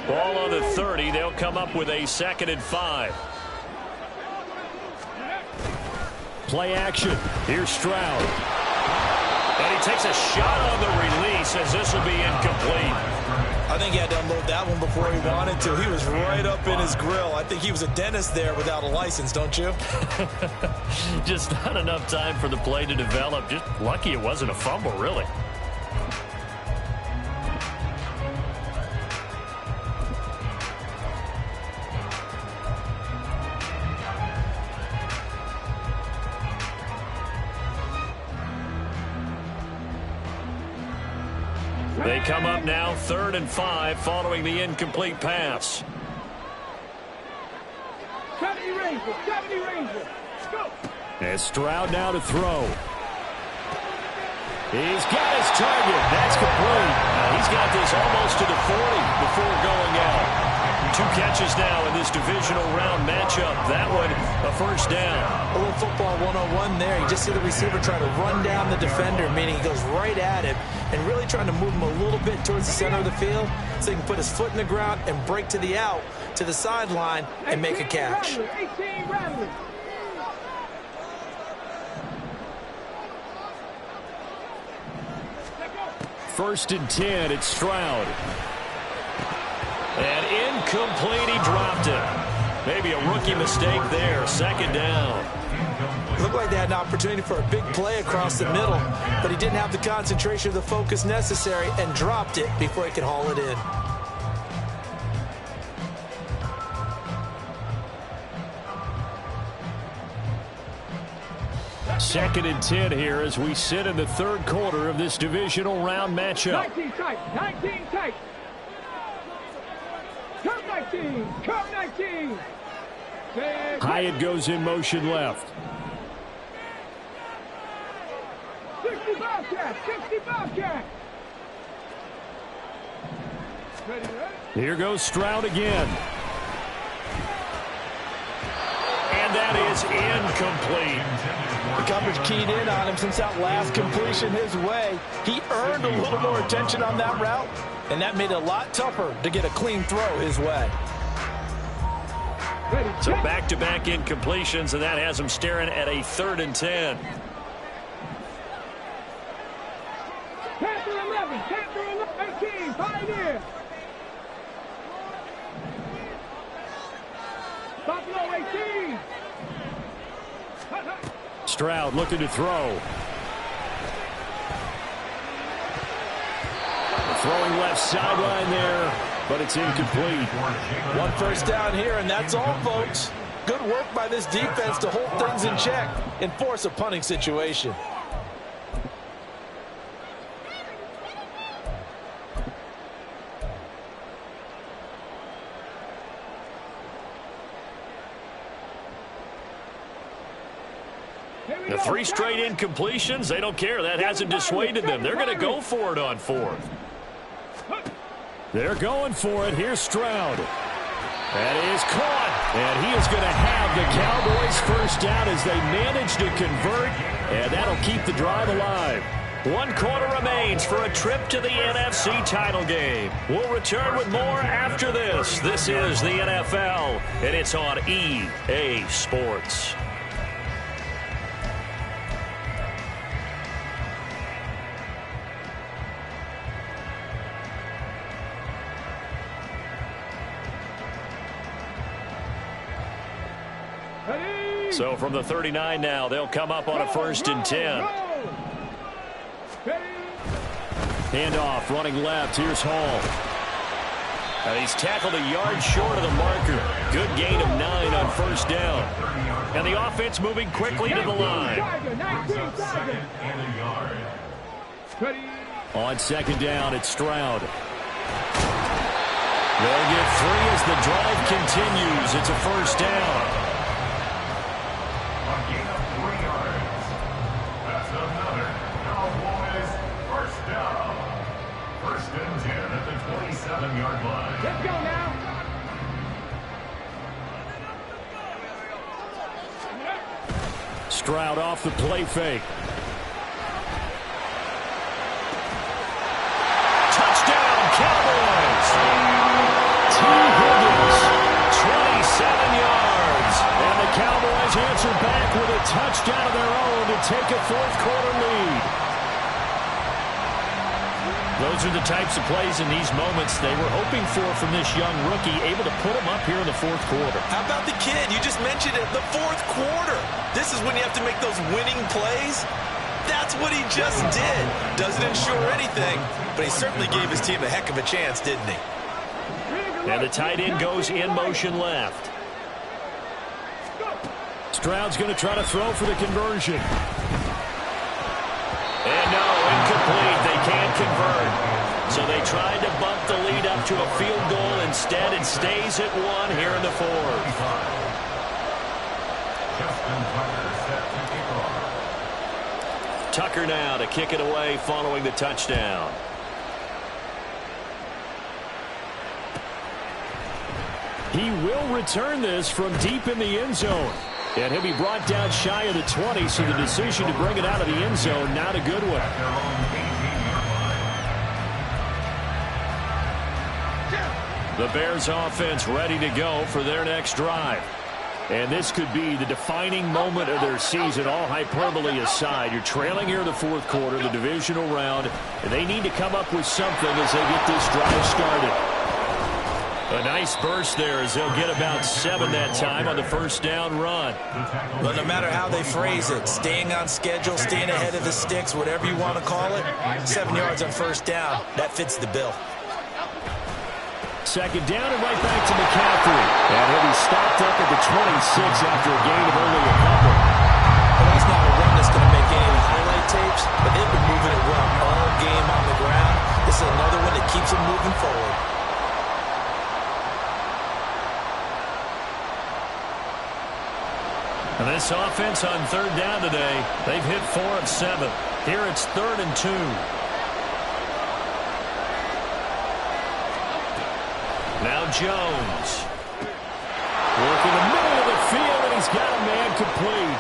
Speaker 2: Ball on the 30. They'll come up with a 2nd and 5. Play action. Here's Stroud. And he takes a shot on the release as this will be incomplete.
Speaker 7: I think he had to unload that one before he wanted to. He was right up in his grill. I think he was a dentist there without a license, don't you?
Speaker 2: Just not enough time for the play to develop. Just lucky it wasn't a fumble, really. They come up now 3rd and 5 following the incomplete pass.
Speaker 3: 70 Rangers, go!
Speaker 2: And Stroud now to throw. He's got his target. That's complete. He's got this almost to the 40 before going out. 2 catches now in this divisional round matchup. That one, a first down.
Speaker 7: A little football 101 there. You just see the receiver trying to run down the defender, meaning he goes right at him and really trying to move him a little bit towards the center of the field so he can put his foot in the ground and break to the out, to the sideline, and make a catch.
Speaker 3: 18 Rattler.
Speaker 2: First and 10, it's Stroud. And incomplete, he dropped it. Maybe a rookie mistake there, 2nd down.
Speaker 7: Looked like they had an opportunity for a big play across the middle, but he didn't have the concentration or the focus necessary and dropped it before he could haul it in.
Speaker 2: 2nd and 10 here as we sit in the third quarter of this divisional round matchup.
Speaker 3: 19 tight. 19 tight. Come 19. Come 19.
Speaker 2: Hyatt goes in motion left.
Speaker 3: 60 Bobcat. 60 Bobcat.
Speaker 2: Here goes Stroud again. And that is incomplete.
Speaker 7: The coverage keyed in on him since that last completion his way. He earned a little more attention on that route, and that made it a lot tougher to get a clean throw his way.
Speaker 2: So back-to-back incompletions, and that has him staring at a 3rd and 10.
Speaker 3: Panther 11. Panther 18. Pioneer. Buffalo 18.
Speaker 2: Stroud looking to throw. Throwing left sideline there, but it's incomplete.
Speaker 7: 1 first down here, and that's all, folks. Good work by this defense to hold things in check and force a punting situation.
Speaker 2: The 3 straight incompletions, they don't care. That hasn't dissuaded them. They're going to go for it on 4th. They're going for it. Here's Stroud. That is caught. And he is going to have the Cowboys first down as they manage to convert. And that'll keep the drive alive. 1 quarter remains for a trip to the NFC title game. We'll return with more after this. This is the NFL, and it's on EA Sports. So from the 39 now, they'll come up on a 1st and 10. Handoff, running left. Here's Hall. And he's tackled a yard short of the marker. Good gain of 9 on 1st down. And the offense moving quickly to the line. On 2nd down, it's Stroud. They'll get 3 as the drive continues. It's a 1st down.
Speaker 3: Let's go now.
Speaker 2: Stroud off the play fake. Touchdown, Cowboys! T. Higgins, 27 yards. And the Cowboys answer back with a touchdown of their own to take a 4th quarter lead. Those are the types of plays in these moments they were hoping for from this young rookie, able to put him up here in the 4th quarter.
Speaker 7: How about the kid? You just mentioned it, the 4th quarter. This is when you have to make those winning plays. That's what he just did. Doesn't ensure anything, but he certainly gave his team a heck of a chance, didn't he?
Speaker 2: And the tight end goes in motion left. Stroud's going to try to throw for the conversion. And no, incomplete. They can't convert. So they tried to bump the lead up to a field goal. Instead, it stays at 1 here in the 4th. Tucker now to kick it away following the touchdown. He will return this from deep in the end zone. And he'll be brought down shy of the 20, so the decision to bring it out of the end zone, not a good one. The Bears offense ready to go for their next drive. And this could be the defining moment of their season, all hyperbole aside. You're trailing here in the 4th quarter, the divisional round, and they need to come up with something as they get this drive started. A nice burst there as they'll get about 7 that time on the 1st down run.
Speaker 7: Well, no matter how they phrase it, staying on schedule, staying ahead of the sticks, whatever you want to call it, 7 yards on 1st down, that fits the bill.
Speaker 2: 2nd down and right back to McCaffrey. And he'll be stopped up at the 26 after a gain of only a couple.
Speaker 7: Well, that's not a run that's going to safes, but they've been moving it well all game on the ground. This is another one that keeps them moving forward.
Speaker 2: And this offense on third down today, they've hit 4 of 7. Here it's 3rd and 2. Now Jones. Working the middle of the field, and he's got a man complete.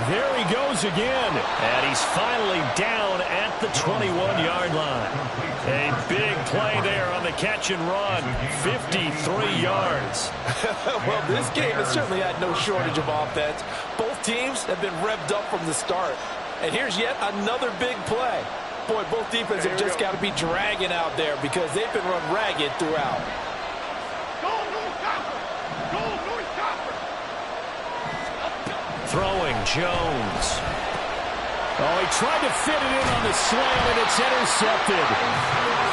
Speaker 2: There he goes again. And he's finally down at the 21-yard line. A big play there on the catch and run. 53 yards.
Speaker 7: Well, this game has certainly had no shortage of offense. Both teams have been revved up from the start. And here's yet another big play. Boy, both defenses have just got to be dragging out there because they've been run ragged throughout.
Speaker 2: Throwing Jones. Oh, he tried to fit it in on the slant, and it's intercepted.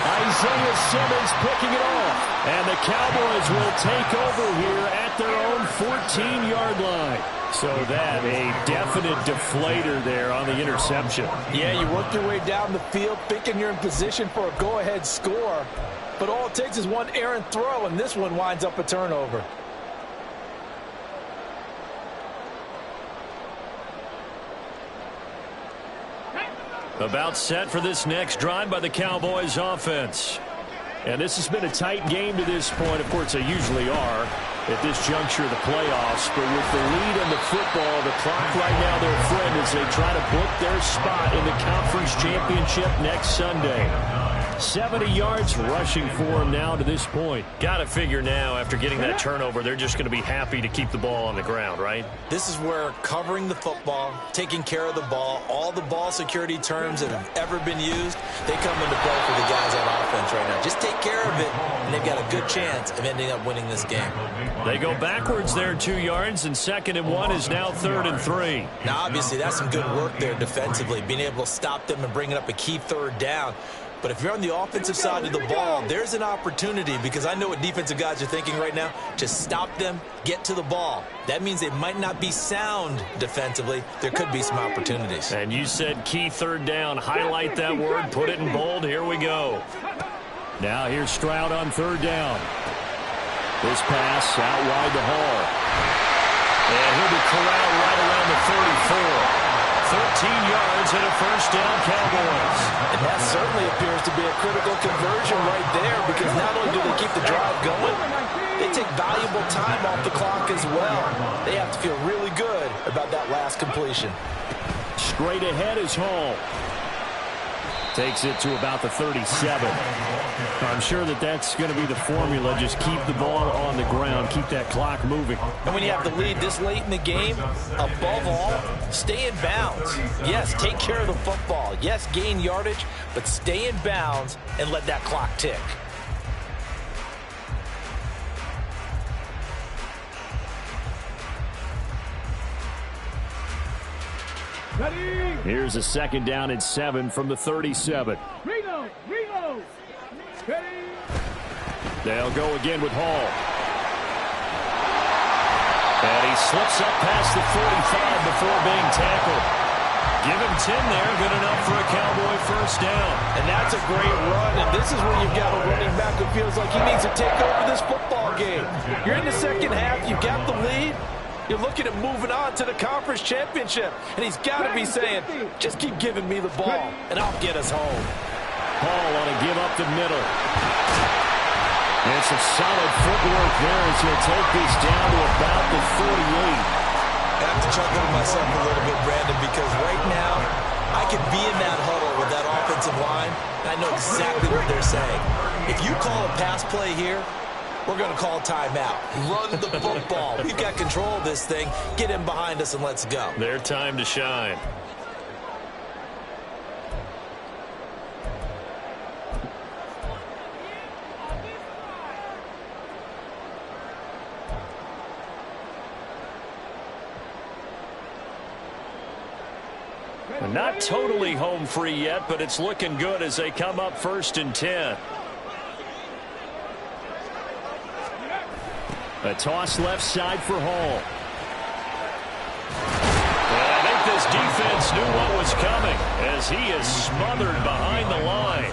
Speaker 2: Isaiah Simmons picking it off. And the Cowboys will take over here at their own 14-yard line. So that, a definite deflator there on the interception.
Speaker 7: Yeah, you work your way down the field thinking you're in position for a go-ahead score. But all it takes is one errant throw, and this one winds up a turnover.
Speaker 2: About set for this next drive by the Cowboys offense. And this has been a tight game to this point. Of course, they usually are at this juncture of the playoffs. But with the lead in the football, the clock right now their friend as they try to book their spot in the conference championship next Sunday. 70 yards rushing for him now to this point. Got to figure now after getting that turnover, they're just going to be happy to keep the ball on the ground, right?
Speaker 4: This is where covering the football, taking care of the ball, all the ball security terms that have ever been used, they come into play for the guys on offense right now. Just take care of it, and they've got a good chance of ending up winning this game.
Speaker 2: They go backwards there 2 yards, and 2nd and 1 is now 3rd and 3.
Speaker 4: Now, obviously, that's some good work there defensively, being able to stop them and bringing up a key 3rd down. But if you're on the offensive side of the ball, there's an opportunity because I know what defensive guys are thinking right now. Just stop them, get to the ball. That means they might not be sound defensively. There could be some opportunities.
Speaker 2: And you said key 3rd down. Highlight that word, put it in bold. Here we go. Now here's Stroud on 3rd down. This pass out wide to Hall. And he'll be corralled right around the 34. 13 yards and a 1st down, Cowboys.
Speaker 7: And that certainly appears to be a critical conversion right there because not only do they keep the drive going, they take valuable time off the clock as well. They have to feel really good about that last completion.
Speaker 2: Straight ahead is Hall. Takes it to about the 37. I'm sure that that's going to be the formula. Just keep the ball on the ground. Keep that clock moving.
Speaker 7: And when you have the lead this late in the game, above all, stay in bounds. Yes, take care of the football. Yes, gain yardage, but stay in bounds and let that clock tick.
Speaker 2: Here's a 2nd down and 7 from the 37.
Speaker 3: Reload! Ready!
Speaker 2: They'll go again with Hall. And he slips up past the 45 before being tackled. Give him 10 there, good enough for a Cowboy 1st down.
Speaker 7: And that's a great run, and this is where you've got a running back who feels like he needs to take over this football game. You're in the 2nd half, you've got the lead. You're looking at moving on to the conference championship. And he's got to be saying, just keep giving me the ball, and I'll get us home.
Speaker 2: Hall on a give up the middle. And some solid footwork there as he'll take this down to about the 48.
Speaker 4: I have to chuckle to myself a little bit, Brandon, because right now I could be in that huddle with that offensive line, and I know exactly what they're saying. If you call a pass play here, we're going to call timeout. Run the football. We've got control of this thing. Get in behind us and let's go.
Speaker 2: Their time to shine. Not totally home free yet, but it's looking good as they come up 1st and 10. A toss left side for Hall. And I think this defense knew what was coming as he is smothered behind the line.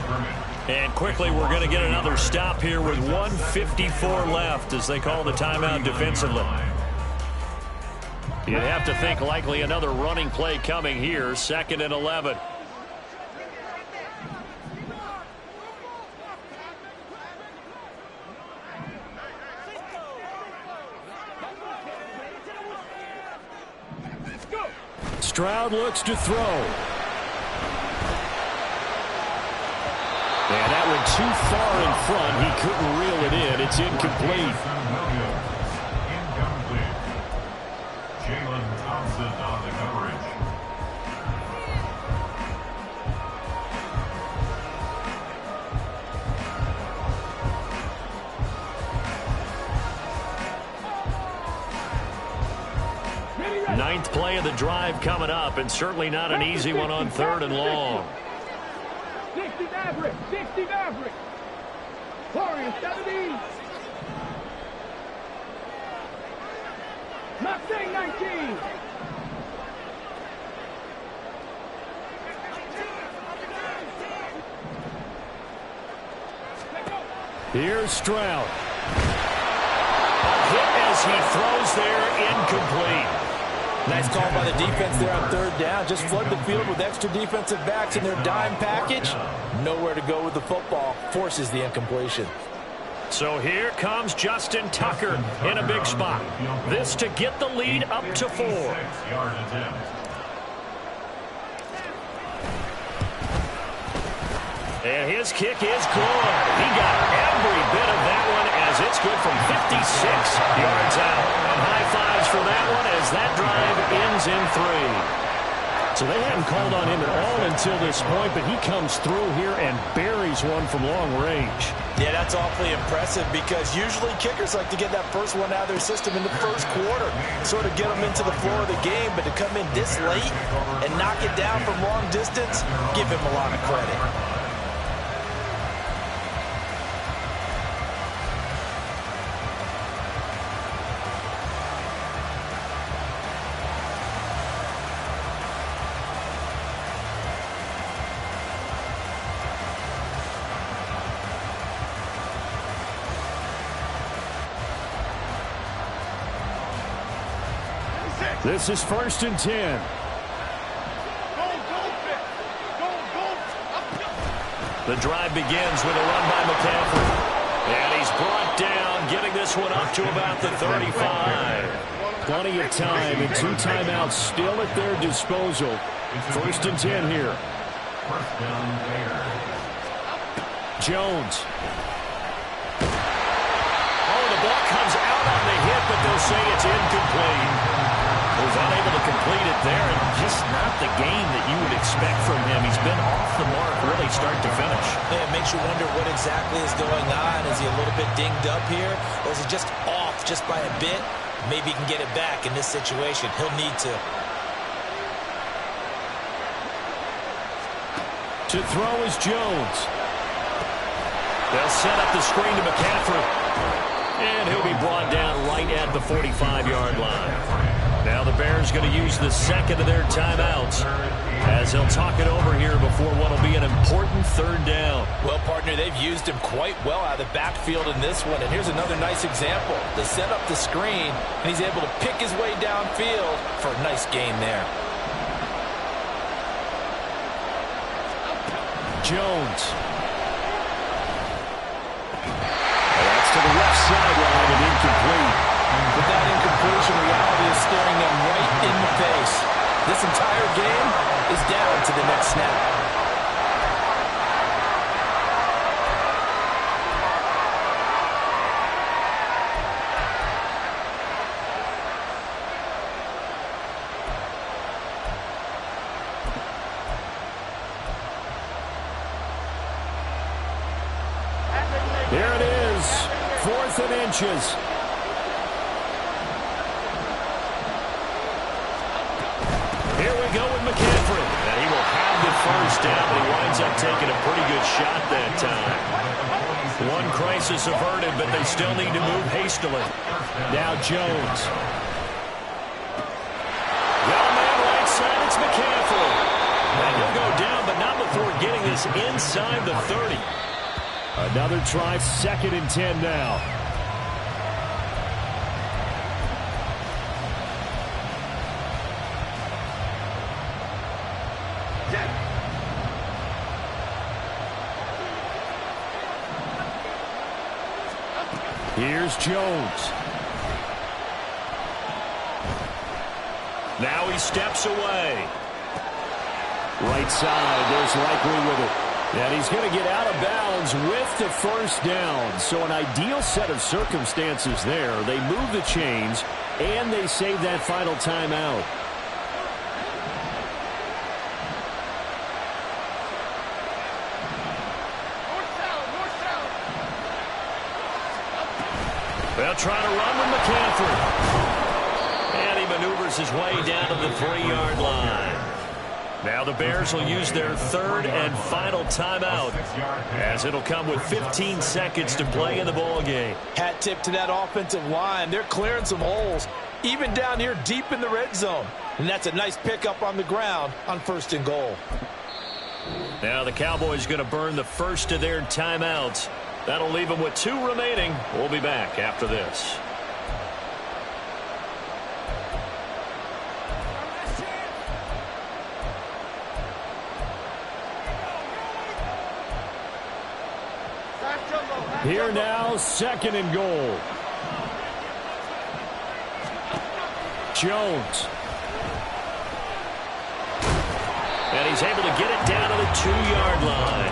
Speaker 2: And quickly we're going to get another stop here with 1:54 left as they call the timeout defensively. You'd have to think likely another running play coming here, 2nd and 11.
Speaker 6: Stroud looks to throw. And that went too far in front. He couldn't reel it in. It's incomplete.
Speaker 5: Incomplete. Jalen Thompson on the coverage.
Speaker 2: Ninth play of the drive coming up, and certainly not an easy one on 3rd and long.
Speaker 3: 60 Maverick, 60 Maverick. Warriors 70. Mustang 19.
Speaker 6: Here's Stroud.
Speaker 2: Hit as he throws there, incomplete.
Speaker 7: Nice call by the defense there on 3rd down. Just flood the field with extra defensive backs in their dime package. Nowhere to go with the football. Forces the incompletion.
Speaker 2: So here comes Justin Tucker in a big spot. This to get the lead up to 4.
Speaker 5: 6-yard attempt.
Speaker 2: And his kick is good. He got every bit of that one as it's good from 56 yards out. And high fives for that one as that drive ends in 3.
Speaker 6: So they hadn't called on him at all until this point, but he comes through here and buries one from long range.
Speaker 7: Yeah, that's awfully impressive because usually kickers like to get that first one out of their system in the first quarter, sort of get them into the flow of the game, but to come in this late and knock it down from long distance, give him a lot of credit.
Speaker 6: This is 1st and 10.
Speaker 2: The drive begins with a run by McCaffrey. And he's brought down, getting this one up to about the 35.
Speaker 6: Plenty of time and 2 timeouts still at their disposal. 1st and 10 here.
Speaker 5: First down there.
Speaker 6: Jones.
Speaker 2: Oh, the ball comes out on the hit, but they'll say it's incomplete. Was unable to complete it there, and just not the game that you would expect from him. He's been off the mark really start to finish.
Speaker 7: Yeah, it makes you wonder what exactly is going on. Is he a little bit dinged up here, or is he just off just by a bit? Maybe he can get it back in this situation. He'll need to.
Speaker 6: To throw is Jones.
Speaker 2: They'll set up the screen to McCaffrey. And he'll be brought down right at the 45-yard line. Now the Bears going to use the second of their timeouts as he'll talk it over here before what will be an important 3rd down.
Speaker 7: Well, partner, they've used him quite well out of the backfield in this one. And here's another nice example. They set up the screen, and he's able to pick his way downfield for a nice gain there.
Speaker 6: Jones. That's to the left sideline and incomplete.
Speaker 7: But that incompletion reality is staring them right in the face. This entire game is down to the next snap.
Speaker 6: Here it is, 4th and inches.
Speaker 2: Here we go with McCaffrey. And he will have the 1st down, but he winds up taking a pretty good shot that time. One crisis averted, but they still need to move hastily.
Speaker 6: Now Jones.
Speaker 2: Well, man, right side, it's McCaffrey. is inside the 30. Another try, 2nd and 10 now. Here's Jones. Now he steps away. Right side, there's Likely with it. And he's going to get out of bounds with the first down. So an ideal set of circumstances there. They move the chains, and they save that final timeout. They'll try to run with McCaffrey. And he maneuvers his way down to the 3-yard line. Now the Bears will use their 3rd and final timeout, as it'll come with 15 seconds to play in the ball game.
Speaker 7: Hat tip to that offensive line. They're clearing some holes, even down here deep in the red zone. And that's a nice pickup on the ground on 1st and goal.
Speaker 2: Now the Cowboys going to burn the first of their timeouts. That'll leave them with 2 remaining. We'll be back after this. Here now, 2nd and goal. Jones. And he's able to get it down to the 2-yard line.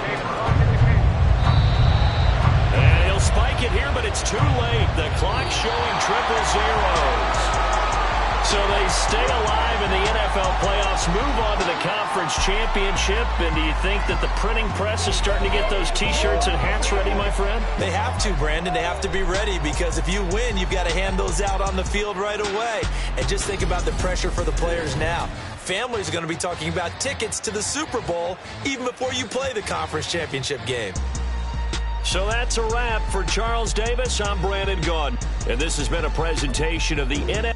Speaker 2: And he'll spike it here, but it's too late. The clock showing 000. So they stay alive in the NFL playoffs, move on to the conference championship. And do you think that the printing press is starting to get those T-shirts and hats ready, my friend?
Speaker 4: They have to, Brandon. They have to be ready, because if you win, you've got to hand those out on the field right away. And just think about the pressure for the players now. Families are going to be talking about tickets to the Super Bowl even before you play the conference championship game.
Speaker 2: So that's a wrap for Charles Davis. I'm Brandon Gunn, and this has been a presentation of the NFL.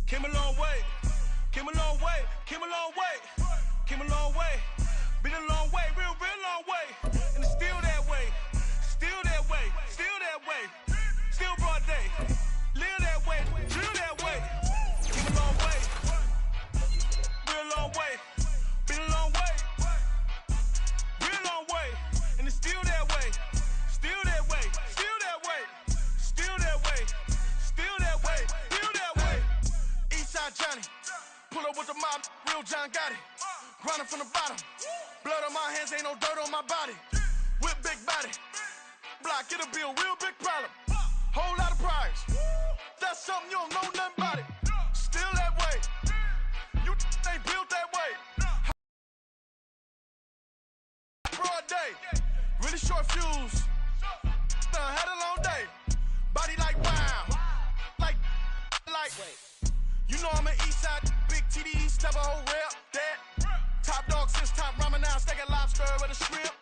Speaker 3: Came a long way, came a long way, came a long way, came a long way, been a long way, real long way, and it's still that way, still that way, still that way, still broad day, live that way, drill that way, came a long way, real long way, been a long way, real long way, and it's still that way, still that way, still that way, still that way, still that way, still that way. Eastside Johnny, pull up with the mob, real John got it. Grinding from the bottom, blood on my hands, ain't no dirt on my body. Whip big body, block, it'll be a real big problem. Whole lot of priors, that's something you don't know nothing about it. Still that way, you ain't built that way. Broad day, really short fuse, had a long day. Body like wow, like. You know I'm an Eastside, big TDs, type of whole rep, that. Top dog since top ramen now, steak and lobster with a shrimp,